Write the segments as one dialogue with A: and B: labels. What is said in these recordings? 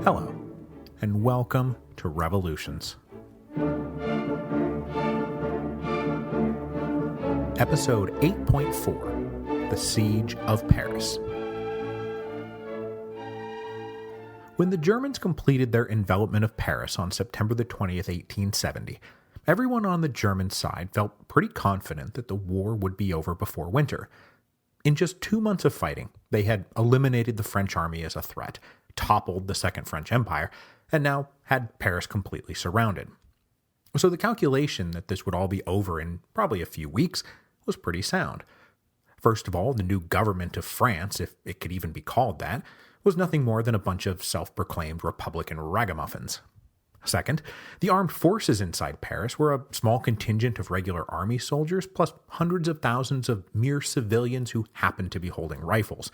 A: Hello, and welcome to Revolutions. Episode 8.4, The Siege of Paris. When the Germans completed their envelopment of Paris on September the 20th, 1870, everyone on the German side felt pretty confident that the war would be over before winter. In just 2 months of fighting, they had eliminated the French army as a threat, toppled the Second French Empire, and now had Paris completely surrounded. So the calculation that this would all be over in probably a few weeks was pretty sound. First of all, the new government of France, if it could even be called that, was nothing more than a bunch of self-proclaimed Republican ragamuffins. Second, the armed forces inside Paris were a small contingent of regular army soldiers plus hundreds of thousands of mere civilians who happened to be holding rifles.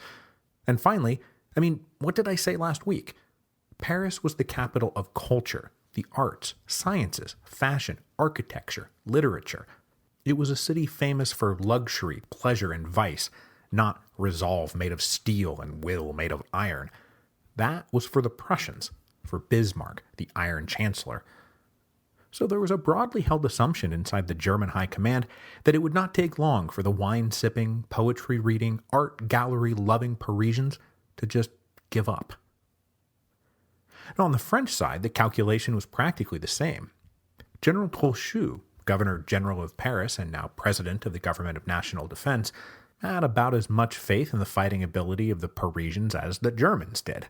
A: And finally, what did I say last week? Paris was the capital of culture, the arts, sciences, fashion, architecture, literature. It was a city famous for luxury, pleasure, and vice, not resolve made of steel and will made of iron. That was for the Prussians, for Bismarck, the Iron Chancellor. So there was a broadly held assumption inside the German High Command that it would not take long for the wine-sipping, poetry-reading, art gallery-loving Parisians to just give up. Now, on the French side, the calculation was practically the same. General Trochu, Governor-General of Paris and now President of the Government of National Defense, had about as much faith in the fighting ability of the Parisians as the Germans did.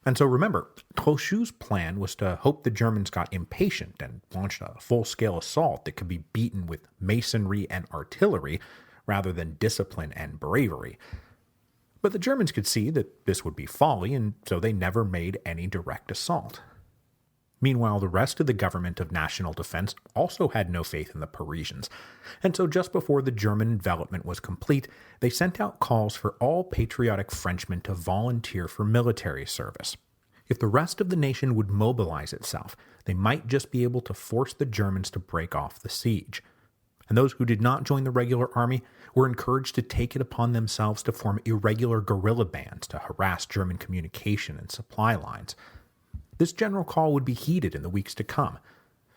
A: And so remember, Trochu's plan was to hope the Germans got impatient and launched a full-scale assault that could be beaten with masonry and artillery rather than discipline and bravery. But the Germans could see that this would be folly, and so they never made any direct assault. Meanwhile, the rest of the government of national defense also had no faith in the Parisians, and so just before the German envelopment was complete, they sent out calls for all patriotic Frenchmen to volunteer for military service. If the rest of the nation would mobilize itself, they might just be able to force the Germans to break off the siege. And those who did not join the regular army were encouraged to take it upon themselves to form irregular guerrilla bands to harass German communication and supply lines. This general call would be heeded in the weeks to come,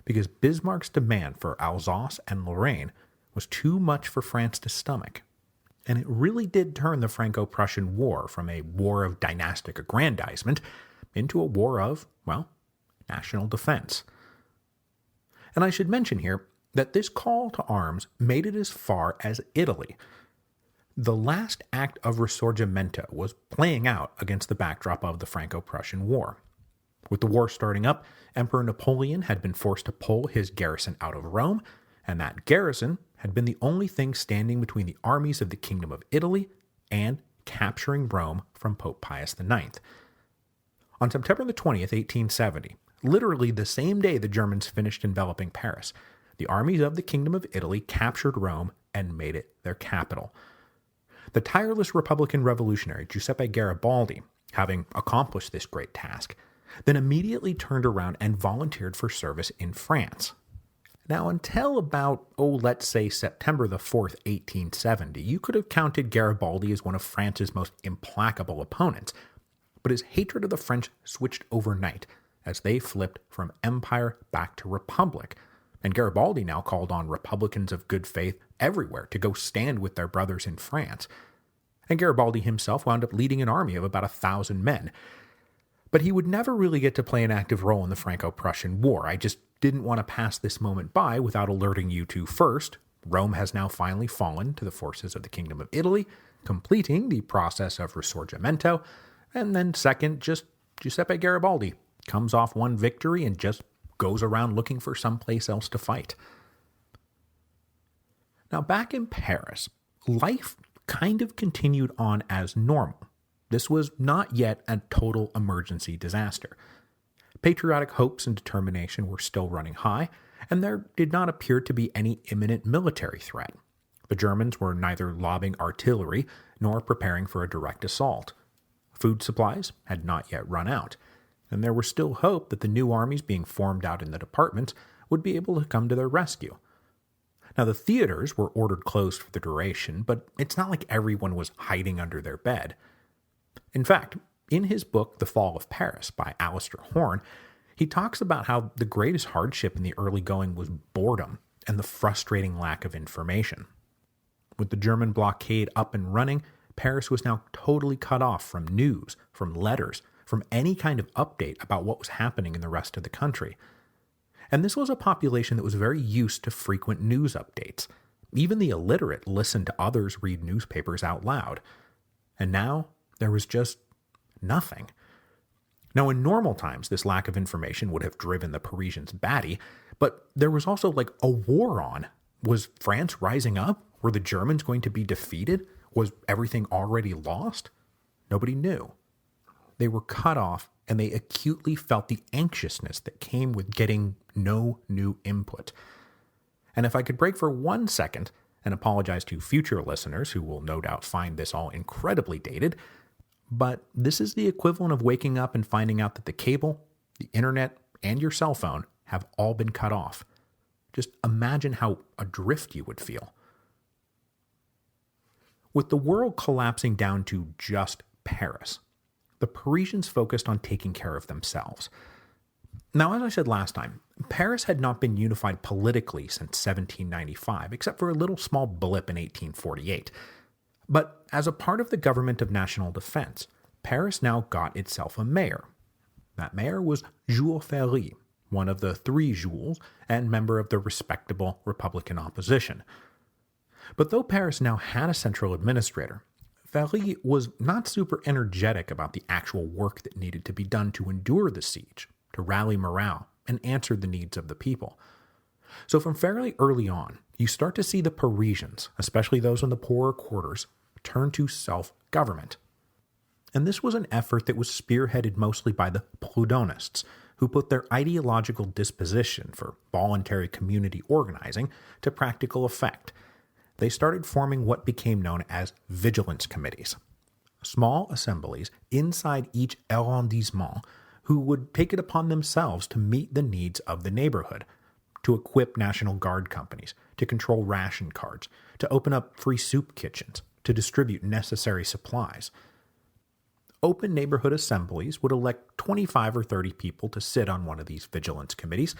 A: because Bismarck's demand for Alsace and Lorraine was too much for France to stomach. And it really did turn the Franco-Prussian War from a war of dynastic aggrandizement into a war of, national defense. And I should mention here that this call to arms made it as far as Italy. The last act of Risorgimento was playing out against the backdrop of the Franco-Prussian War. With the war starting up, Emperor Napoleon had been forced to pull his garrison out of Rome, and that garrison had been the only thing standing between the armies of the Kingdom of Italy and capturing Rome from Pope Pius IX. On September the 20th, 1870, literally the same day the Germans finished enveloping Paris, the armies of the Kingdom of Italy captured Rome and made it their capital. The tireless Republican revolutionary Giuseppe Garibaldi, having accomplished this great task, then immediately turned around and volunteered for service in France. Now, until about, let's say September the 4th, 1870, you could have counted Garibaldi as one of France's most implacable opponents, but his hatred of the French switched overnight as they flipped from empire back to republic, and Garibaldi now called on Republicans of good faith everywhere to go stand with their brothers in France. And Garibaldi himself wound up leading an army of about 1,000 men. But he would never really get to play an active role in the Franco-Prussian War. I just didn't want to pass this moment by without alerting you to, first, Rome has now finally fallen to the forces of the Kingdom of Italy, completing the process of Risorgimento, and then second, just Giuseppe Garibaldi comes off one victory and just goes around looking for someplace else to fight. Now, back in Paris, life kind of continued on as normal. This was not yet a total emergency disaster. Patriotic hopes and determination were still running high, and there did not appear to be any imminent military threat. The Germans were neither lobbing artillery nor preparing for a direct assault. Food supplies had not yet run out, and there was still hope that the new armies being formed out in the departments would be able to come to their rescue. Now, the theaters were ordered closed for the duration, but it's not like everyone was hiding under their bed. In fact, in his book, The Fall of Paris by Alistair Horn, he talks about how the greatest hardship in the early going was boredom and the frustrating lack of information. With the German blockade up and running, Paris was now totally cut off from news, from letters, from any kind of update about what was happening in the rest of the country. And this was a population that was very used to frequent news updates. Even the illiterate listened to others read newspapers out loud. And now there was just nothing. Now, in normal times, this lack of information would have driven the Parisians batty, but there was also like a war on. Was France rising up? Were the Germans going to be defeated? Was everything already lost? Nobody knew. They were cut off, and they acutely felt the anxiousness that came with getting no new input. And if I could break for 1 second and apologize to future listeners who will no doubt find this all incredibly dated, but this is the equivalent of waking up and finding out that the cable, the internet, and your cell phone have all been cut off. Just imagine how adrift you would feel. With the world collapsing down to just Paris, the Parisians focused on taking care of themselves. Now, as I said last time, Paris had not been unified politically since 1795, except for a little small blip in 1848. But as a part of the government of national defense, Paris now got itself a mayor. That mayor was Jules Ferry, one of the three Jules, and member of the respectable Republican opposition. But though Paris now had a central administrator, Ferry was not super energetic about the actual work that needed to be done to endure the siege, to rally morale, and answer the needs of the people. So from fairly early on, you start to see the Parisians, especially those in the poorer quarters, turn to self-government. And this was an effort that was spearheaded mostly by the Proudhonists, who put their ideological disposition for voluntary community organizing to practical effect. They started forming what became known as vigilance committees, small assemblies inside each arrondissement who would take it upon themselves to meet the needs of the neighborhood, to equip National Guard companies, to control ration cards, to open up free soup kitchens, to distribute necessary supplies. Open neighborhood assemblies would elect 25 or 30 people to sit on one of these vigilance committees,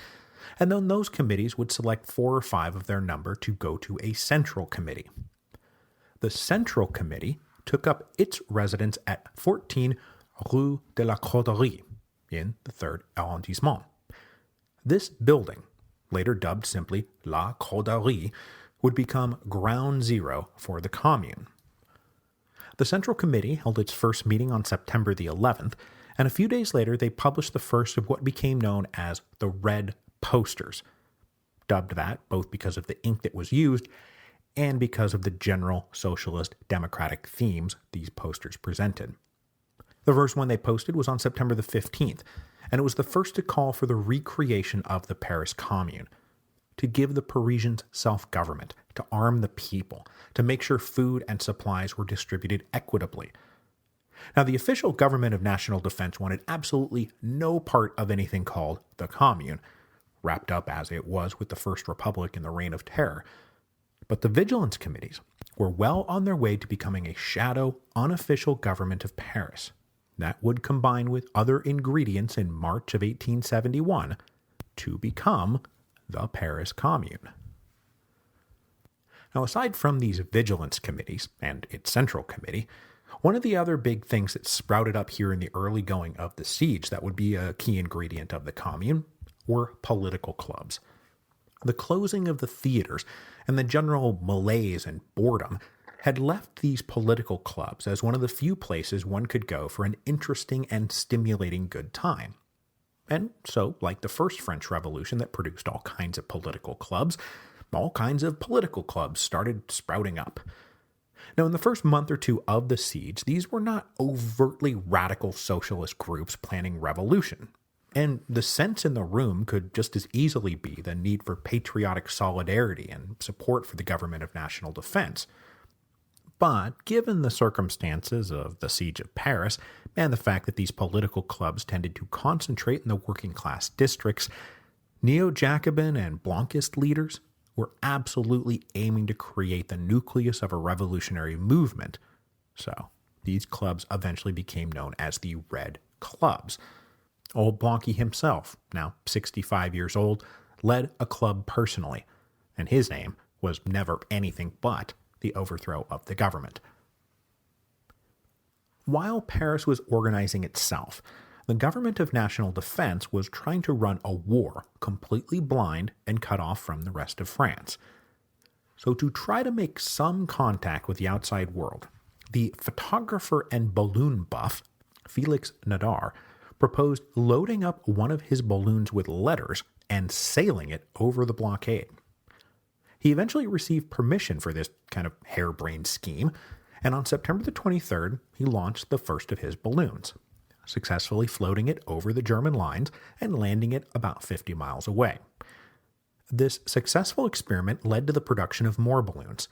A: and then those committees would select 4 or 5 of their number to go to a central committee. The central committee took up its residence at 14 Rue de la Corderie in the 3rd arrondissement. This building, later dubbed simply La Corderie, would become ground zero for the Commune. The Central Committee held its first meeting on September the 11th, and a few days later they published the first of what became known as the Red Posters, dubbed that both because of the ink that was used and because of the general socialist democratic themes these posters presented. The first one they posted was on September the 15th, and it was the first to call for the recreation of the Paris Commune, to give the Parisians self-government, to arm the people, to make sure food and supplies were distributed equitably. Now, the official government of national defense wanted absolutely no part of anything called the Commune, wrapped up as it was with the First Republic in the Reign of Terror. But the vigilance committees were well on their way to becoming a shadow, unofficial government of Paris that would combine with other ingredients in March of 1871 to become the Paris Commune. Now, aside from these vigilance committees and its central committee, one of the other big things that sprouted up here in the early going of the siege that would be a key ingredient of the Commune were political clubs. The closing of the theaters and the general malaise and boredom had left these political clubs as one of the few places one could go for an interesting and stimulating good time. And so, like the first French Revolution that produced all kinds of political clubs, all kinds of political clubs started sprouting up. Now, in the first month or two of the siege, these were not overtly radical socialist groups planning revolution. And the sense in the room could just as easily be the need for patriotic solidarity and support for the government of national defense. But given the circumstances of the Siege of Paris, and the fact that these political clubs tended to concentrate in the working class districts, Neo-Jacobin and Blancist leaders were absolutely aiming to create the nucleus of a revolutionary movement. So These clubs eventually became known as the Red Clubs. Old Blanqui himself, now 65 years old, led a club personally, and his name was never anything but the overthrow of the government. While Paris was organizing itself, the government of national defense was trying to run a war completely blind and cut off from the rest of France. So to try to make some contact with the outside world, the photographer and balloon buff, Felix Nadar, proposed loading up one of his balloons with letters and sailing it over the blockade. He eventually received permission for this kind of harebrained scheme, and on September the 23rd, he launched the first of his balloons, successfully floating it over the German lines and landing it about 50 miles away. This successful experiment led to the production of more balloons,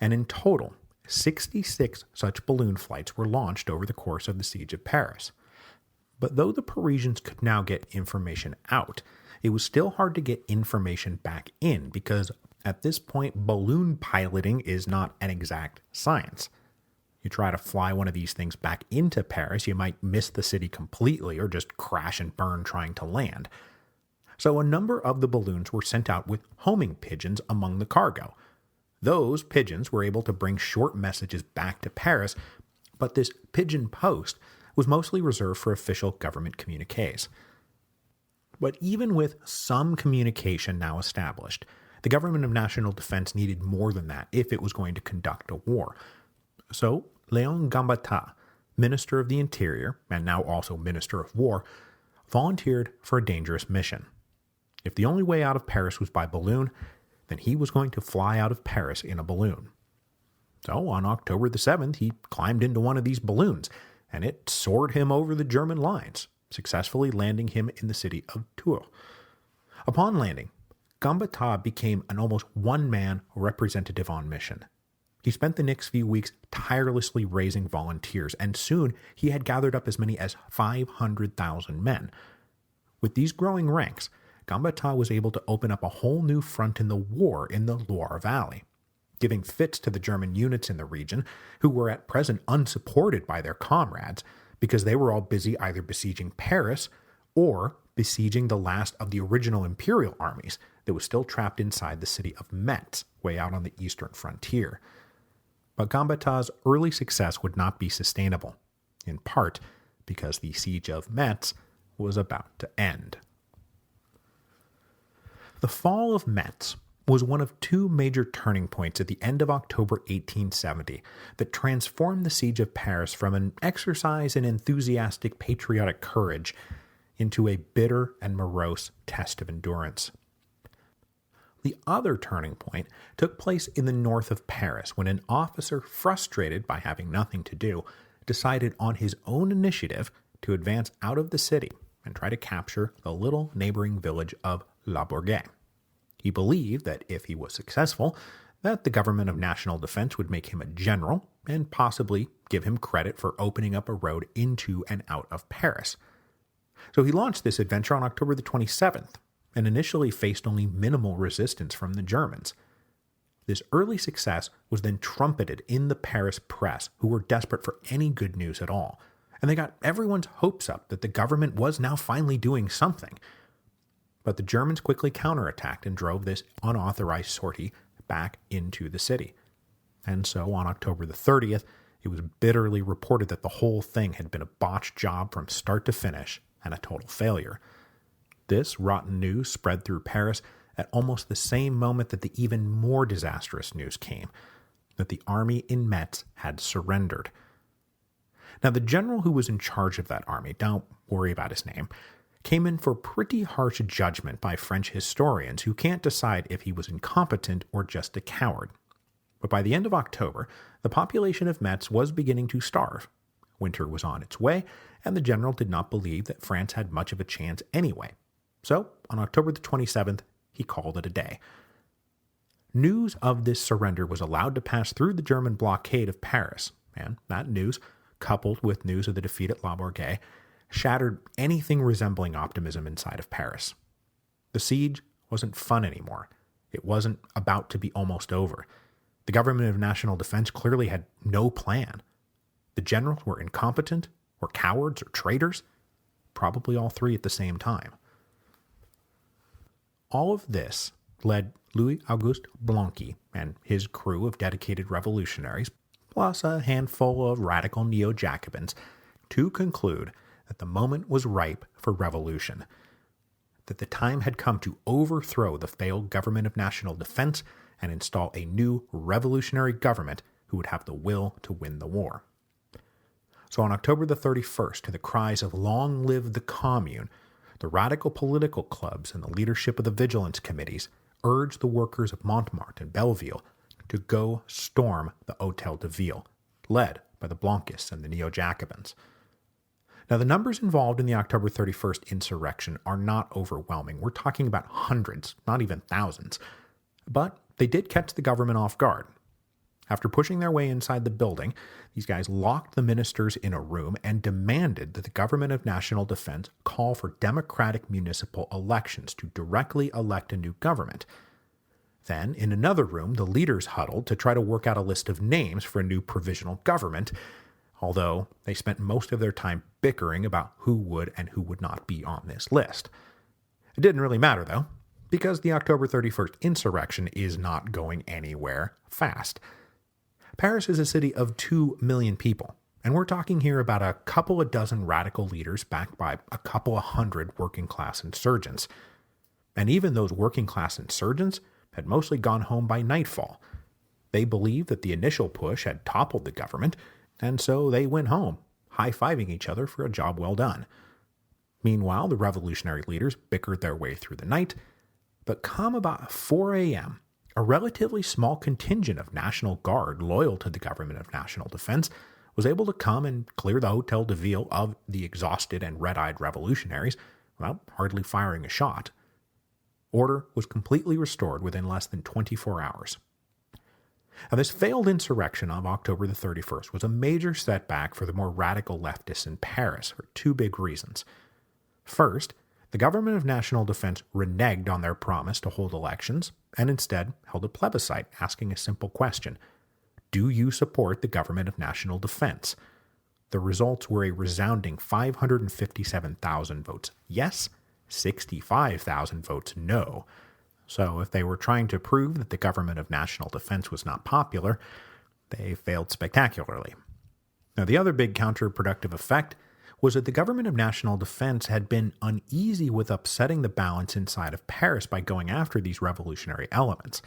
A: and in total, 66 such balloon flights were launched over the course of the siege of Paris. But though the Parisians could now get information out, it was still hard to get information back in because at this point, balloon piloting is not an exact science. You try to fly one of these things back into Paris, you might miss the city completely or just crash and burn trying to land. So a number of the balloons were sent out with homing pigeons among the cargo. Those pigeons were able to bring short messages back to Paris, but this pigeon post was mostly reserved for official government communiques. But even with some communication now established, the government of national defense needed more than that if it was going to conduct a war. So, Léon Gambetta, Minister of the Interior, and now also Minister of War, volunteered for a dangerous mission. If the only way out of Paris was by balloon, then he was going to fly out of Paris in a balloon. So, on October the 7th, he climbed into one of these balloons, and it soared him over the German lines, successfully landing him in the city of Tours. Upon landing, Gambetta became an almost one-man representative on mission. He spent the next few weeks tirelessly raising volunteers, and soon he had gathered up as many as 500,000 men. With these growing ranks, Gambetta was able to open up a whole new front in the war in the Loire Valley, giving fits to the German units in the region, who were at present unsupported by their comrades, because they were all busy either besieging Paris or besieging the last of the original imperial armies that was still trapped inside the city of Metz, way out on the eastern frontier. But Gambetta's early success would not be sustainable, in part because the siege of Metz was about to end. The fall of Metz was one of two major turning points at the end of October 1870 that transformed the siege of Paris from an exercise in enthusiastic patriotic courage into a bitter and morose test of endurance. The other turning point took place in the north of Paris when an officer, frustrated by having nothing to do, decided on his own initiative to advance out of the city and try to capture the little neighboring village of La Bourget. He believed that if he was successful, that the government of national defense would make him a general and possibly give him credit for opening up a road into and out of Paris. So he launched this adventure on October the 27th, and initially faced only minimal resistance from the Germans. This early success was then trumpeted in the Paris press, who were desperate for any good news at all, and they got everyone's hopes up that the government was now finally doing something. But the Germans quickly counterattacked and drove this unauthorized sortie back into the city. And so on October the 30th, it was bitterly reported that the whole thing had been a botched job from start to finish and a total failure. This rotten news spread through Paris at almost the same moment that the even more disastrous news came, that the army in Metz had surrendered. Now, the general who was in charge of that army, don't worry about his name, came in for pretty harsh judgment by French historians who can't decide if he was incompetent or just a coward. But by the end of October, the population of Metz was beginning to starve. Winter was on its way, and the general did not believe that France had much of a chance anyway. So, on October the 27th, he called it a day. News of this surrender was allowed to pass through the German blockade of Paris, and that news, coupled with news of the defeat at La Bourget, shattered anything resembling optimism inside of Paris. The siege wasn't fun anymore. It wasn't about to be almost over. The government of national defense clearly had no plan. The generals were incompetent, or cowards, or traitors? Probably all three at the same time. All of this led Louis-Auguste Blanqui and his crew of dedicated revolutionaries, plus a handful of radical neo-Jacobins, to conclude that the moment was ripe for revolution, that the time had come to overthrow the failed government of national defense and install a new revolutionary government who would have the will to win the war. So on October the 31st, to the cries of "Long live the Commune," the radical political clubs and the leadership of the vigilance committees urged the workers of Montmartre and Belleville to go storm the Hôtel de Ville, led by the Blanquists and the Neo-Jacobins. Now, the numbers involved in the October 31st insurrection are not overwhelming. We're talking about hundreds, not even thousands. But they did catch the government off guard. After pushing their way inside the building, these guys locked the ministers in a room and demanded that the government of national defense call for democratic municipal elections to directly elect a new government. Then, in another room, the leaders huddled to try to work out a list of names for a new provisional government, although they spent most of their time bickering about who would and who would not be on this list. It didn't really matter, though, because the October 31st insurrection is not going anywhere fast. Paris is a city of 2 million people, and we're talking here about a couple of dozen radical leaders backed by a couple of hundred working-class insurgents. And even those working-class insurgents had mostly gone home by nightfall. They believed that the initial push had toppled the government, and so they went home, high-fiving each other for a job well done. Meanwhile, the revolutionary leaders bickered their way through the night, but come about 4 a.m., a relatively small contingent of National Guard loyal to the government of national defense was able to come and clear the Hôtel de Ville of the exhausted and red-eyed revolutionaries without hardly firing a shot. Order was completely restored within less than 24 hours. Now, this failed insurrection of October the 31st was a major setback for the more radical leftists in Paris for two big reasons. First, the government of national defense reneged on their promise to hold elections and instead held a plebiscite asking a simple question: do you support the government of national defense? The results were a resounding 557,000 votes yes, 65,000 votes no. So if they were trying to prove that the government of national defense was not popular, they failed spectacularly. Now, the other big counterproductive effect was that the government of national defense had been uneasy with upsetting the balance inside of Paris by going after these revolutionary elements.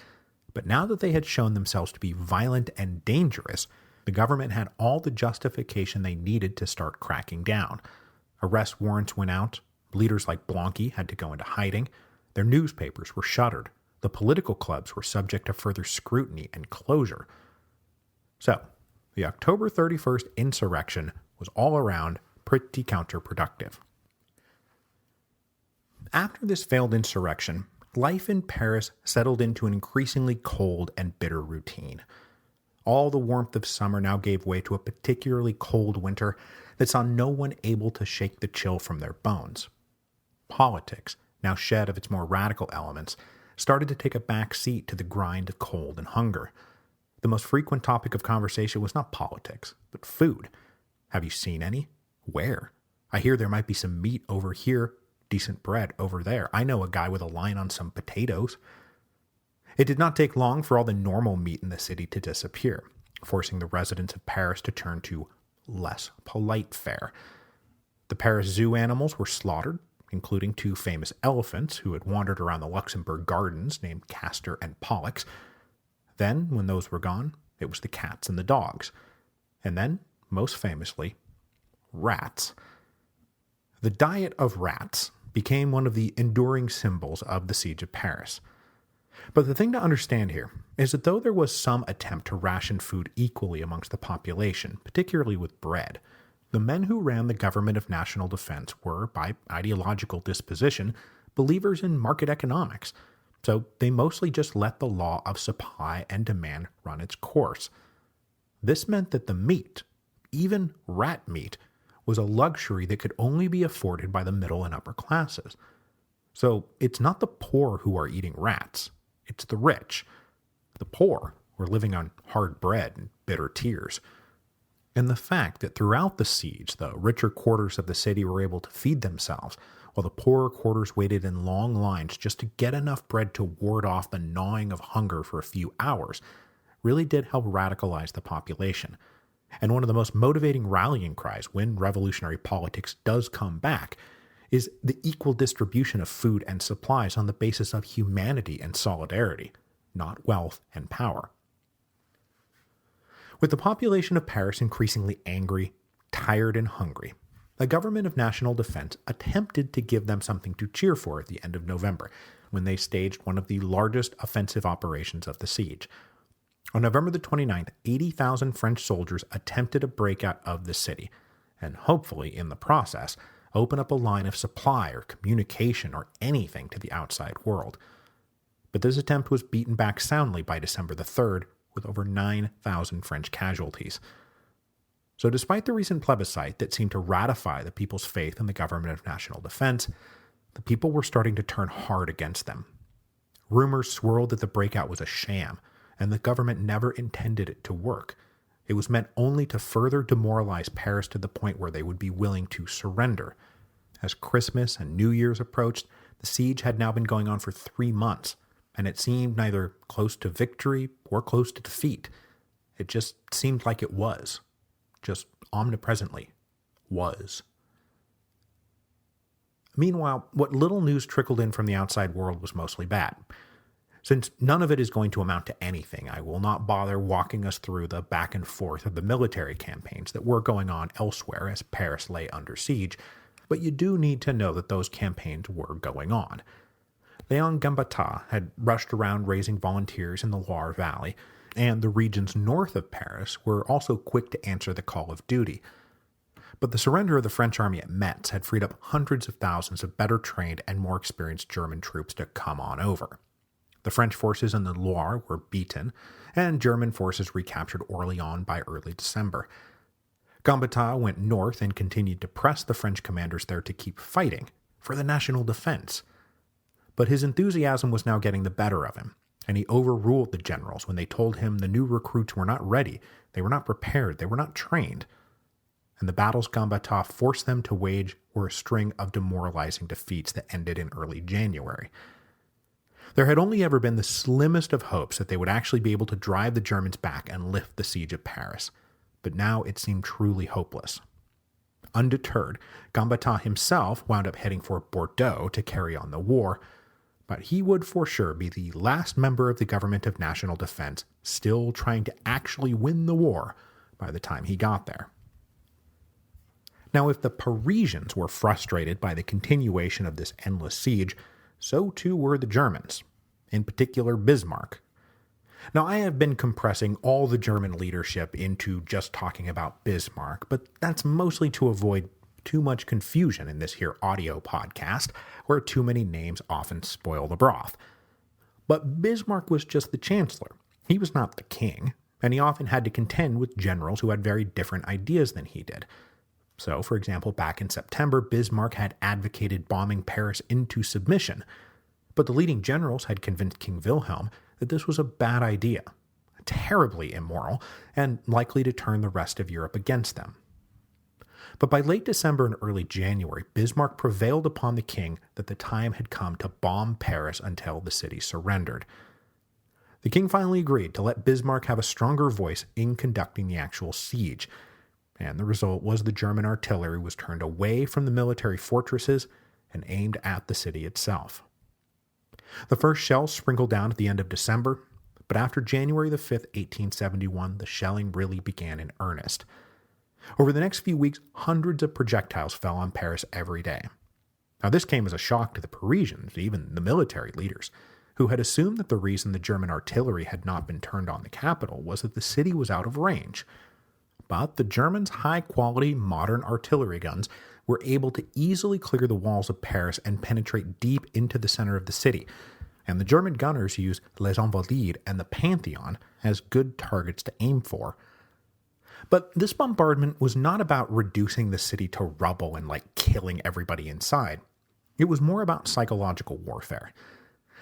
A: But now that they had shown themselves to be violent and dangerous, the government had all the justification they needed to start cracking down. Arrest warrants went out, leaders like Blanqui had to go into hiding, their newspapers were shuttered, the political clubs were subject to further scrutiny and closure. So, the October 31st insurrection was all around pretty counterproductive. After this failed insurrection, life in Paris settled into an increasingly cold and bitter routine. All the warmth of summer now gave way to a particularly cold winter that saw no one able to shake the chill from their bones. Politics, now shed of its more radical elements, started to take a back seat to the grind of cold and hunger. The most frequent topic of conversation was not politics, but food. Have you seen any? Where? I hear there might be some meat over here, decent bread over there. I know a guy with a line on some potatoes. It did not take long for all the normal meat in the city to disappear, forcing the residents of Paris to turn to less polite fare. The Paris zoo animals were slaughtered, including two famous elephants who had wandered around the Luxembourg Gardens named Castor and Pollux. Then, when those were gone, it was the cats and the dogs. And then, most famously, rats. The diet of rats became one of the enduring symbols of the siege of Paris. But the thing to understand here is that though there was some attempt to ration food equally amongst the population, particularly with bread, the men who ran the government of national defense were, by ideological disposition, believers in market economics, so they mostly just let the law of supply and demand run its course. This meant that the meat, even rat meat, was a luxury that could only be afforded by the middle and upper classes. So it's not the poor who are eating rats, it's the rich. The poor were living on hard bread and bitter tears. And the fact that throughout the siege, the richer quarters of the city were able to feed themselves, while the poorer quarters waited in long lines just to get enough bread to ward off the gnawing of hunger for a few hours, really did help radicalize the population. And one of the most motivating rallying cries when revolutionary politics does come back is the equal distribution of food and supplies on the basis of humanity and solidarity, not wealth and power. With the population of Paris increasingly angry, tired, and hungry, the government of national defense attempted to give them something to cheer for at the end of November, when they staged one of the largest offensive operations of the siege. On November the 29th, 80,000 French soldiers attempted a breakout of the city, and hopefully, in the process, open up a line of supply or communication or anything to the outside world. But this attempt was beaten back soundly by December the 3rd, with over 9,000 French casualties. So despite the recent plebiscite that seemed to ratify the people's faith in the government of national defense, the people were starting to turn hard against them. Rumors swirled that the breakout was a sham, and the government never intended it to work. It was meant only to further demoralize Paris to the point where they would be willing to surrender. As Christmas and New Year's approached, the siege had now been going on for 3 months, and it seemed neither close to victory or close to defeat. It just seemed like it was. Just omnipresently was. Meanwhile, what little news trickled in from the outside world was mostly bad. Since none of it is going to amount to anything, I will not bother walking us through the back and forth of the military campaigns that were going on elsewhere as Paris lay under siege, but you do need to know that those campaigns were going on. Léon Gambetta had rushed around raising volunteers in the Loire Valley, and the regions north of Paris were also quick to answer the call of duty. But the surrender of the French army at Metz had freed up hundreds of thousands of better trained and more experienced German troops to come on over. The French forces in the Loire were beaten, and German forces recaptured Orléans by early December. Gambetta went north and continued to press the French commanders there to keep fighting for the national defense. But his enthusiasm was now getting the better of him, and he overruled the generals when they told him the new recruits were not ready, they were not prepared, they were not trained. And the battles Gambetta forced them to wage were a string of demoralizing defeats that ended in early January. There had only ever been the slimmest of hopes that they would actually be able to drive the Germans back and lift the siege of Paris, but now it seemed truly hopeless. Undeterred, Gambetta himself wound up heading for Bordeaux to carry on the war, but he would for sure be the last member of the government of national defense still trying to actually win the war by the time he got there. Now, if the Parisians were frustrated by the continuation of this endless siege, so too were the Germans, in particular Bismarck. Now, I have been compressing all the German leadership into just talking about Bismarck, but that's mostly to avoid too much confusion in this here audio podcast, where too many names often spoil the broth. But Bismarck was just the chancellor. He was not the king, and he often had to contend with generals who had very different ideas than he did. So, for example, back in September, Bismarck had advocated bombing Paris into submission, but the leading generals had convinced King Wilhelm that this was a bad idea, terribly immoral, and likely to turn the rest of Europe against them. But by late December and early January, Bismarck prevailed upon the king that the time had come to bomb Paris until the city surrendered. The king finally agreed to let Bismarck have a stronger voice in conducting the actual siege, and the result was the German artillery was turned away from the military fortresses and aimed at the city itself. The first shells sprinkled down at the end of December, but after January the 5th, 1871, the shelling really began in earnest. Over the next few weeks, hundreds of projectiles fell on Paris every day. Now, this came as a shock to the Parisians, even the military leaders, who had assumed that the reason the German artillery had not been turned on the capital was that the city was out of range. But the Germans' high-quality, modern artillery guns were able to easily clear the walls of Paris and penetrate deep into the center of the city, and the German gunners used Les Invalides and the Pantheon as good targets to aim for. But this bombardment was not about reducing the city to rubble and killing everybody inside. It was more about psychological warfare.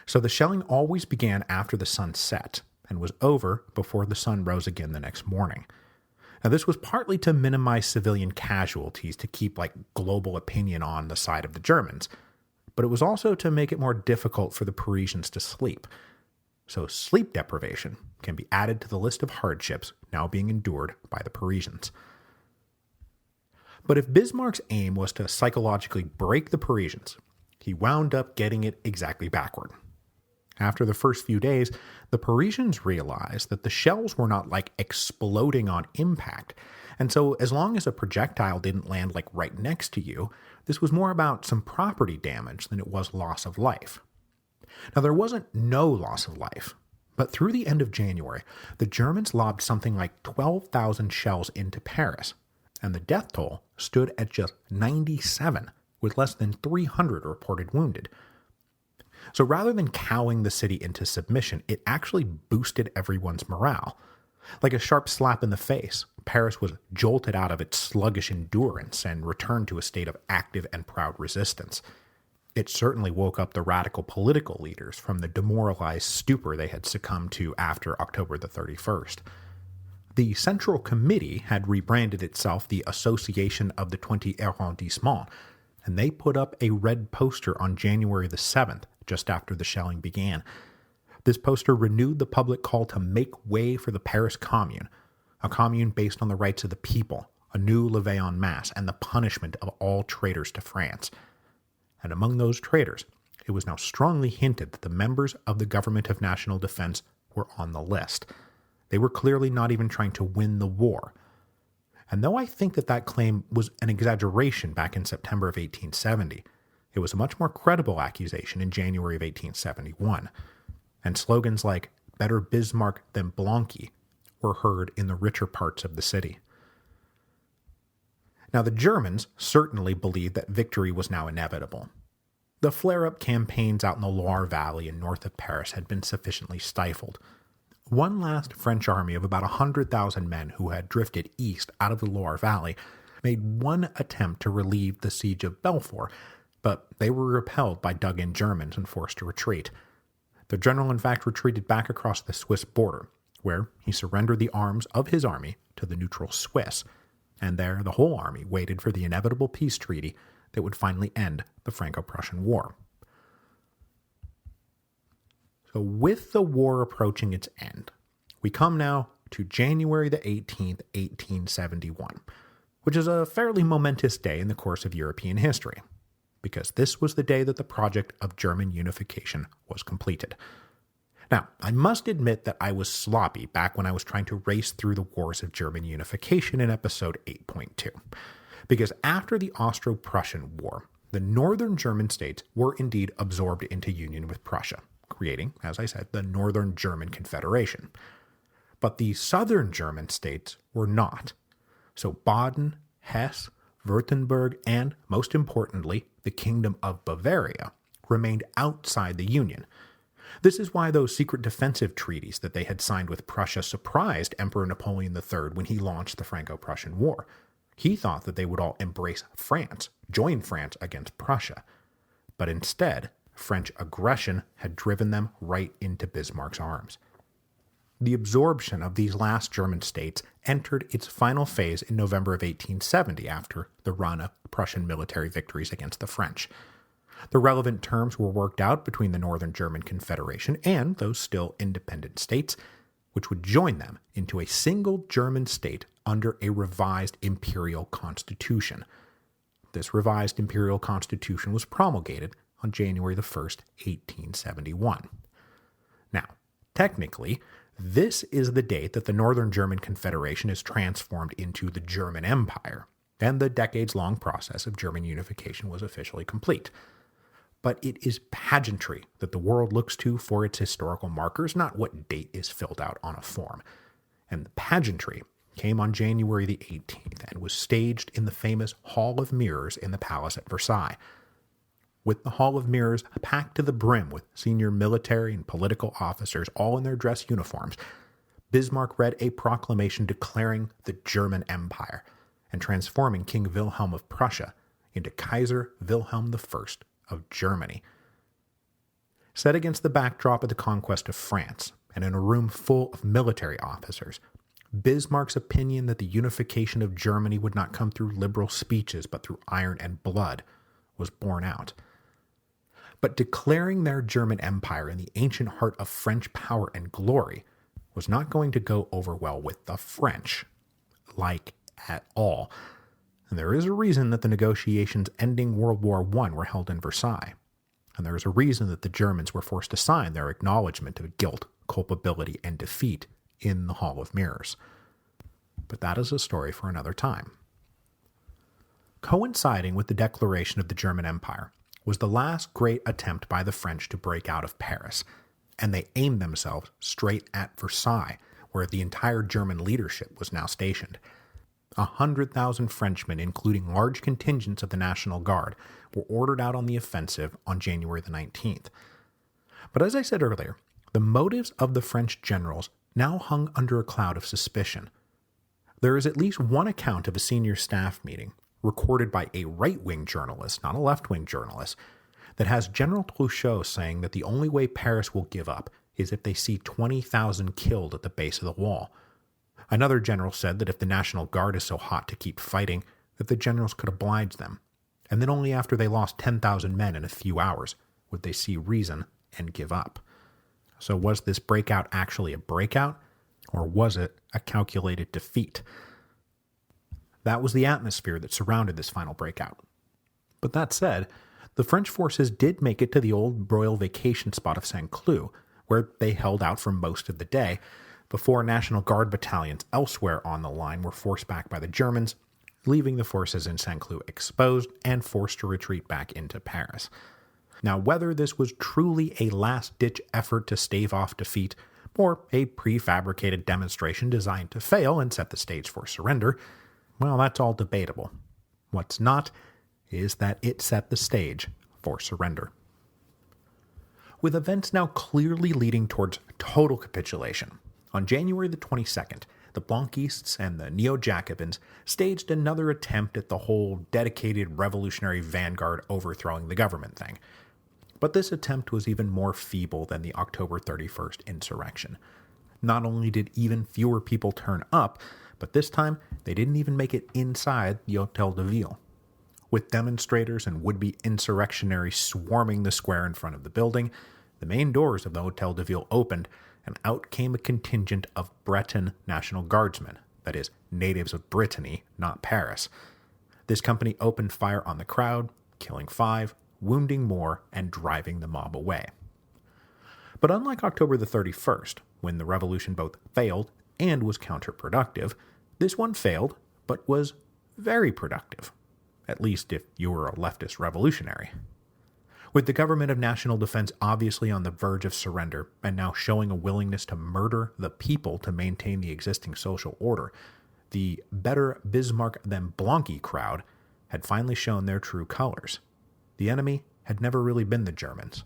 A: So the shelling always began after the sun set, and was over before the sun rose again the next morning. Now, this was partly to minimize civilian casualties to keep global opinion on the side of the Germans, but it was also to make it more difficult for the Parisians to sleep. So sleep deprivation can be added to the list of hardships now being endured by the Parisians. But if Bismarck's aim was to psychologically break the Parisians, he wound up getting it exactly backward. After the first few days, the Parisians realized that the shells were not exploding on impact, and so as long as a projectile didn't land right next to you, this was more about some property damage than it was loss of life. Now, there wasn't no loss of life, but through the end of January, the Germans lobbed something like 12,000 shells into Paris, and the death toll stood at just 97, with less than 300 reported wounded. So rather than cowing the city into submission, it actually boosted everyone's morale. Like a sharp slap in the face, Paris was jolted out of its sluggish endurance and returned to a state of active and proud resistance. It certainly woke up the radical political leaders from the demoralized stupor they had succumbed to after October the 31st. The Central Committee had rebranded itself the Association of the 20 Arrondissements, and they put up a red poster on January the 7th, just after the shelling began. This poster renewed the public call to make way for the Paris Commune, a commune based on the rights of the people, a new levée en masse, and the punishment of all traitors to France. And among those traitors, it was now strongly hinted that the members of the Government of National Defense were on the list. They were clearly not even trying to win the war. And though I think that claim was an exaggeration back in September of 1870, it was a much more credible accusation in January of 1871, and slogans like "Better Bismarck than Blanqui" were heard in the richer parts of the city. Now, the Germans certainly believed that victory was now inevitable. The flare-up campaigns out in the Loire Valley and north of Paris had been sufficiently stifled. One last French army of about 100,000 men who had drifted east out of the Loire Valley made one attempt to relieve the siege of Belfort, but they were repelled by dug-in Germans and forced to retreat. The general in fact retreated back across the Swiss border, where he surrendered the arms of his army to the neutral Swiss, and there the whole army waited for the inevitable peace treaty that would finally end the Franco-Prussian War. So with the war approaching its end, we come now to January the 18th, 1871, which is a fairly momentous day in the course of European history, because this was the day that the project of German unification was completed. Now, I must admit that I was sloppy back when I was trying to race through the wars of German unification in episode 8.2, because after the Austro-Prussian War, the northern German states were indeed absorbed into union with Prussia, creating, as I said, the Northern German Confederation. But the southern German states were not. So Baden, Hesse, Württemberg, and, most importantly, the Kingdom of Bavaria remained outside the Union. This is why those secret defensive treaties that they had signed with Prussia surprised Emperor Napoleon III when he launched the Franco-Prussian War. He thought that they would all embrace France, join France against Prussia. But instead, French aggression had driven them right into Bismarck's arms. The absorption of these last German states entered its final phase in November of 1870 after the run of Prussian military victories against the French. The relevant terms were worked out between the Northern German Confederation and those still independent states, which would join them into a single German state under a revised imperial constitution. This revised imperial constitution was promulgated on January the 1st, 1871. Now, technically, this is the date that the Northern German Confederation is transformed into the German Empire, and the decades-long process of German unification was officially complete. But it is pageantry that the world looks to for its historical markers, not what date is filled out on a form. And the pageantry came on January the 18th and was staged in the famous Hall of Mirrors in the palace at Versailles. With the Hall of Mirrors packed to the brim with senior military and political officers all in their dress uniforms, Bismarck read a proclamation declaring the German Empire and transforming King Wilhelm of Prussia into Kaiser Wilhelm I of Germany. Set against the backdrop of the conquest of France and in a room full of military officers, Bismarck's opinion that the unification of Germany would not come through liberal speeches but through iron and blood was borne out. But declaring their German Empire in the ancient heart of French power and glory was not going to go over well with the French, like at all. And there is a reason that the negotiations ending World War I were held in Versailles. And there is a reason that the Germans were forced to sign their acknowledgement of guilt, culpability, and defeat in the Hall of Mirrors. But that is a story for another time. Coinciding with the declaration of the German Empire was the last great attempt by the French to break out of Paris, and they aimed themselves straight at Versailles, where the entire German leadership was now stationed. 100,000 Frenchmen, including large contingents of the National Guard, were ordered out on the offensive on January the 19th. But as I said earlier, the motives of the French generals now hung under a cloud of suspicion. There is at least one account of a senior staff meeting, recorded by a right-wing journalist, not a left-wing journalist, that has General Trochu saying that the only way Paris will give up is if they see 20,000 killed at the base of the wall. Another general said that if the National Guard is so hot to keep fighting, that the generals could oblige them, and then only after they lost 10,000 men in a few hours would they see reason and give up. So was this breakout actually a breakout, or was it a calculated defeat? That was the atmosphere that surrounded this final breakout. But that said, the French forces did make it to the old royal vacation spot of Saint-Cloud, where they held out for most of the day, before National Guard battalions elsewhere on the line were forced back by the Germans, leaving the forces in Saint-Cloud exposed and forced to retreat back into Paris. Now, whether this was truly a last-ditch effort to stave off defeat, or a prefabricated demonstration designed to fail and set the stage for surrender, well, that's all debatable. What's not is that it set the stage for surrender. With events now clearly leading towards total capitulation, on January the 22nd, the Blanquists and the Neo-Jacobins staged another attempt at the whole dedicated revolutionary vanguard overthrowing the government thing. But this attempt was even more feeble than the October 31st insurrection. Not only did even fewer people turn up, but this time they didn't even make it inside the Hôtel de Ville. With demonstrators and would-be insurrectionaries swarming the square in front of the building, the main doors of the Hôtel de Ville opened, and out came a contingent of Breton National Guardsmen, that is, natives of Brittany, not Paris. This company opened fire on the crowd, killing 5, wounding more, and driving the mob away. But unlike October the 31st, when the revolution both failed and was counterproductive, this one failed, but was very productive, at least if you were a leftist revolutionary. With the government of national defense obviously on the verge of surrender, and now showing a willingness to murder the people to maintain the existing social order, the better Bismarck than Blanqui crowd had finally shown their true colors. The enemy had never really been the Germans.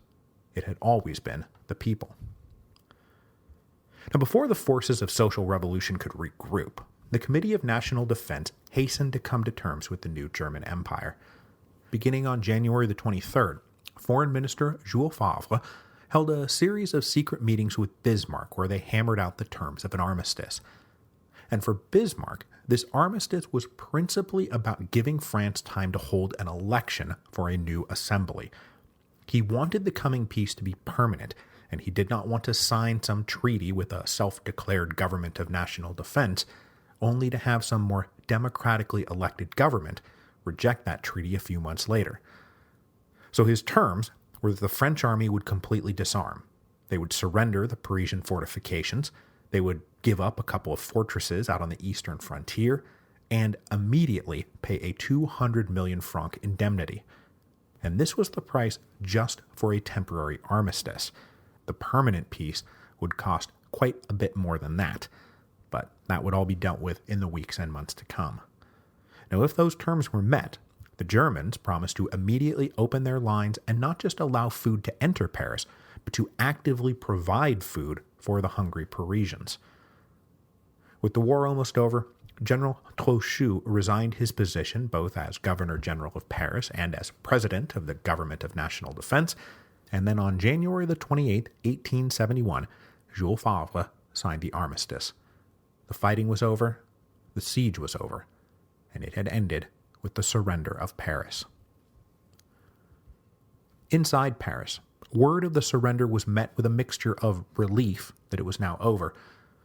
A: It had always been the people. Now, before the forces of social revolution could regroup, the Committee of National Defense hastened to come to terms with the new German Empire. Beginning on January the 23rd, Foreign Minister Jules Favre held a series of secret meetings with Bismarck where they hammered out the terms of an armistice. And for Bismarck, this armistice was principally about giving France time to hold an election for a new assembly. He wanted the coming peace to be permanent, and he did not want to sign some treaty with a self-declared government of national defense, only to have some more democratically elected government reject that treaty a few months later. So his terms were that the French army would completely disarm. They would surrender the Parisian fortifications, they would give up a couple of fortresses out on the eastern frontier, and immediately pay a 200 million franc indemnity. And this was the price just for a temporary armistice. The permanent peace would cost quite a bit more than that, but that would all be dealt with in the weeks and months to come. Now, if those terms were met, the Germans promised to immediately open their lines and not just allow food to enter Paris, but to actively provide food for the hungry Parisians. With the war almost over, General Trochu resigned his position both as Governor-General of Paris and as President of the Government of National Defense, and then on January the 28th, 1871, Jules Favre signed the armistice. the fighting was over, the siege was over, and it had ended with the surrender of Paris. Inside Paris, word of the surrender was met with a mixture of relief that it was now over,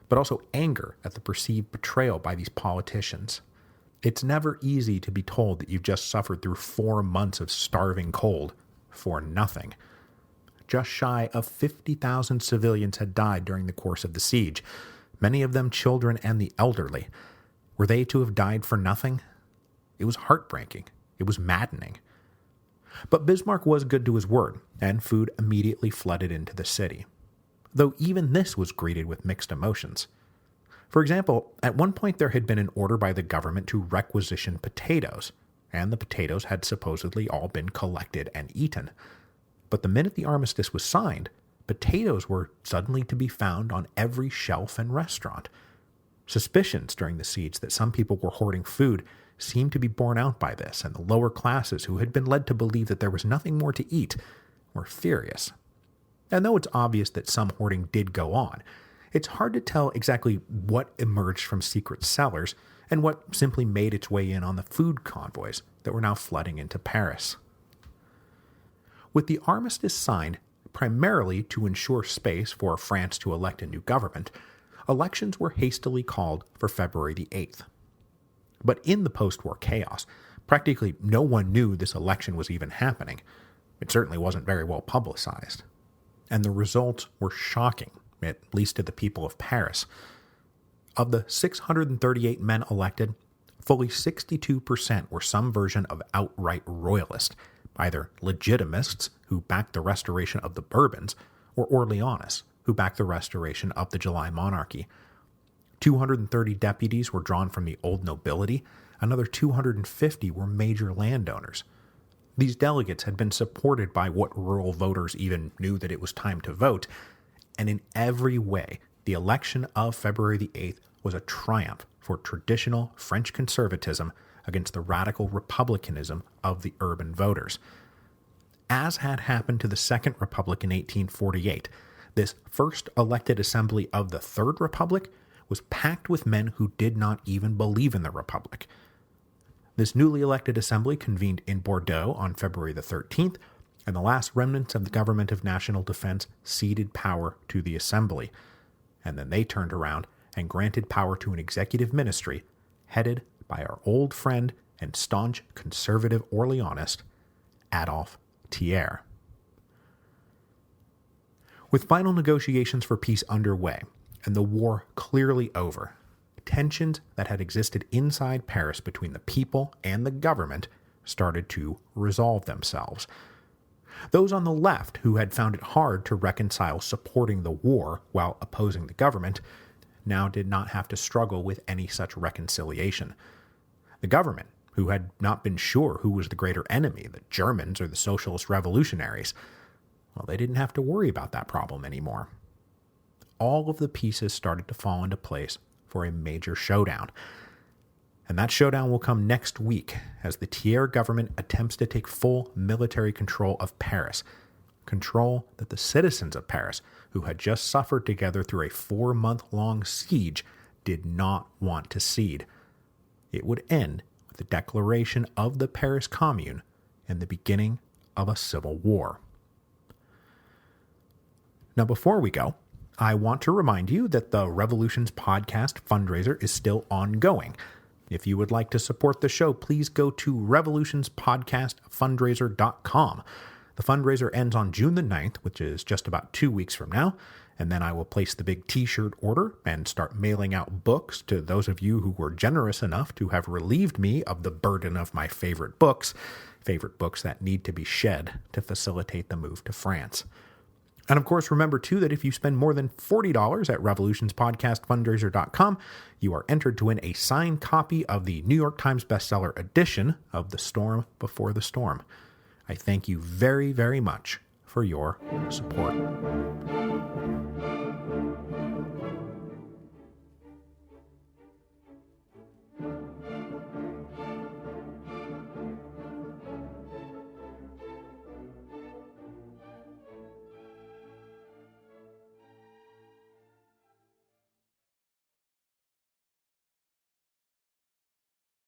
A: but also anger at the perceived betrayal by these politicians. It's never easy to be told that you've just suffered through 4 months of starving cold for nothing. Just shy of 50,000 civilians had died during the course of the siege, many of them children and the elderly. Were they to have died for nothing? It was heartbreaking. It was maddening. But Bismarck was good to his word, and food immediately flooded into the city. Though even this was greeted with mixed emotions. For example, at one point there had been an order by the government to requisition potatoes, and the potatoes had supposedly all been collected and eaten. But the minute the armistice was signed, potatoes were suddenly to be found on every shelf and restaurant. Suspicions during the siege that some people were hoarding food seemed to be borne out by this, and the lower classes, who had been led to believe that there was nothing more to eat, were furious. And though it's obvious that some hoarding did go on, it's hard to tell exactly what emerged from secret cellars and what simply made its way in on the food convoys that were now flooding into Paris. With the armistice signed, primarily to ensure space for France to elect a new government, elections were hastily called for February the 8th. But in the post-war chaos, practically no one knew this election was even happening. It certainly wasn't very well publicized. And the results were shocking, at least to the people of Paris. Of the 638 men elected, fully 62% were some version of outright royalist, either legitimists who backed the restoration of the Bourbons, or Orleanists who backed the restoration of the July monarchy. 230 deputies were drawn from the old nobility, another 250 were major landowners. These delegates had been supported by what rural voters even knew that it was time to vote, and in every way, the election of February the 8th was a triumph for traditional French conservatism against the radical republicanism of the urban voters. As had happened to the Second Republic in 1848, this first elected assembly of the Third Republic was packed with men who did not even believe in the Republic. This newly elected assembly convened in Bordeaux on February the 13th, and the last remnants of the Government of National Defense ceded power to the assembly. And then they turned around and granted power to an executive ministry headed by our old friend and staunch conservative Orleanist, Adolphe Thiers. With final negotiations for peace underway, and the war clearly over, tensions that had existed inside Paris between the people and the government started to resolve themselves. Those on the left, who had found it hard to reconcile supporting the war while opposing the government, now did not have to struggle with any such reconciliation. The government, who had not been sure who was the greater enemy, the Germans or the socialist revolutionaries, well, they didn't have to worry about that problem anymore. All of the pieces started to fall into place for a major showdown. And that showdown will come next week as the Thiers government attempts to take full military control of Paris, control that the citizens of Paris, who had just suffered together through a 4-month-long siege, did not want to cede. It would end with the declaration of the Paris Commune and the beginning of a civil war. Now, before we go, I want to remind you that the Revolutions Podcast fundraiser is still ongoing. If you would like to support the show, please go to revolutionspodcastfundraiser.com. The fundraiser ends on June the 9th, which is just about 2 weeks from now, and then I will place the big t-shirt order and start mailing out books to those of you who were generous enough to have relieved me of the burden of my favorite books that need to be shed to facilitate the move to France. And of course, remember too that if you spend more than $40 at revolutionspodcastfundraiser.com, you are entered to win a signed copy of the New York Times bestseller edition of The Storm Before the Storm. I thank you very, very much for your support.